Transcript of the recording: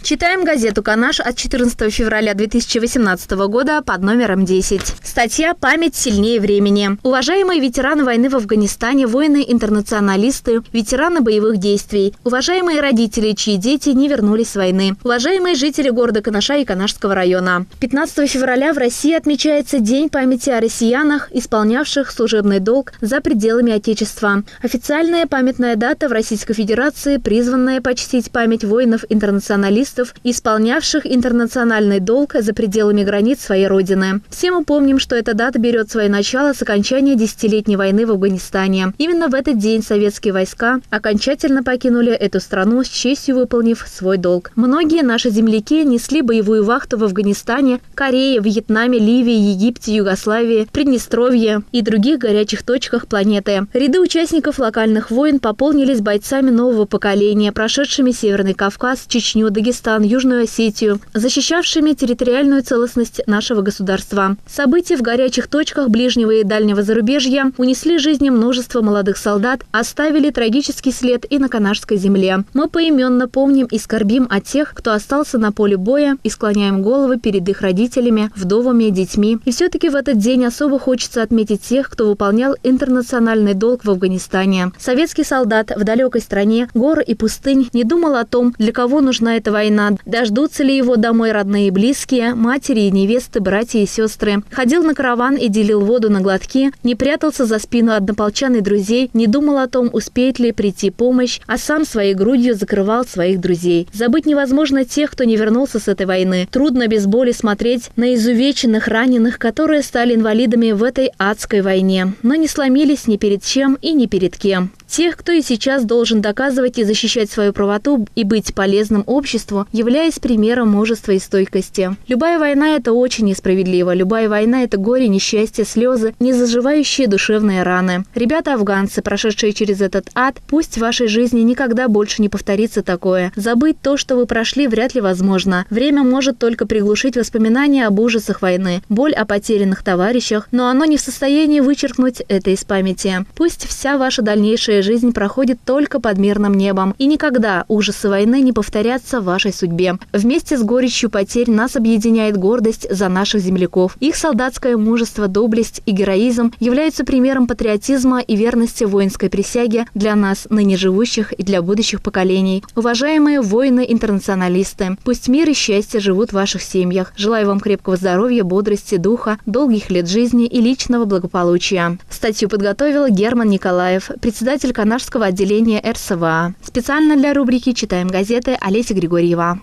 Читаем газету «Канаш» от 14 февраля 2018 года под номером 10. Статья «Память сильнее времени». Уважаемые ветераны войны в Афганистане, воины-интернационалисты, ветераны боевых действий, уважаемые родители, чьи дети не вернулись с войны, уважаемые жители города Канаша и Канашского района. 15 февраля в России отмечается День памяти о россиянах, исполнявших служебный долг за пределами Отечества. Официальная памятная дата в Российской Федерации, призванная почтить память воинов-интернационалистов, исполнявших интернациональный долг за пределами границ своей родины. Все мы помним, что эта дата берет свое начало с окончания десятилетней войны в Афганистане. Именно в этот день советские войска окончательно покинули эту страну, с честью выполнив свой долг. Многие наши земляки несли боевую вахту в Афганистане, Корее, Вьетнаме, Ливии, Египте, Югославии, Приднестровье и других горячих точках планеты. Ряды участников локальных войн пополнились бойцами нового поколения, прошедшими Северный Кавказ, Чечню, Дагестан, Южную Осетию, защищавшими территориальную целостность нашего государства. События в горячих точках ближнего и дальнего зарубежья унесли жизни множества молодых солдат, оставили трагический след и на канашской земле. Мы поименно помним и скорбим о тех, кто остался на поле боя, и склоняем головы перед их родителями, вдовами, детьми. И все-таки в этот день особо хочется отметить тех, кто выполнял интернациональный долг в Афганистане. Советский солдат в далекой стране, гор и пустынь не думал о том, для кого нужна эта война, дождутся ли его домой родные и близкие, матери и невесты, братья и сестры. Ходил на караван и делил воду на глотки, не прятался за спину однополчан и друзей, не думал о том, успеет ли прийти помощь, а сам своей грудью закрывал своих друзей. Забыть невозможно тех, кто не вернулся с этой войны. Трудно без боли смотреть на изувеченных, раненых, которые стали инвалидами в этой адской войне, но не сломились ни перед чем и ни перед кем. Тех, кто и сейчас должен доказывать и защищать свою правоту и быть полезным обществу, являясь примером мужества и стойкости. Любая война – это очень несправедливо. Любая война – это горе, несчастье, слезы, незаживающие душевные раны. Ребята-афганцы, прошедшие через этот ад, пусть в вашей жизни никогда больше не повторится такое. Забыть то, что вы прошли, вряд ли возможно. Время может только приглушить воспоминания об ужасах войны, боль о потерянных товарищах, но оно не в состоянии вычеркнуть это из памяти. Пусть вся ваша дальнейшая жизнь проходит только под мирным небом, и никогда ужасы войны не повторятся в вашей судьбе. Вместе с горечью потерь нас объединяет гордость за наших земляков. Их солдатское мужество, доблесть и героизм являются примером патриотизма и верности воинской присяге для нас, ныне живущих, и для будущих поколений. Уважаемые воины-интернационалисты, пусть мир и счастье живут в ваших семьях. Желаю вам крепкого здоровья, бодрости, духа, долгих лет жизни и личного благополучия. Статью подготовил Герман Николаев, председатель Канашского отделения РСВА. Специально для рубрики «Читаем газеты» Олеся Григорьева.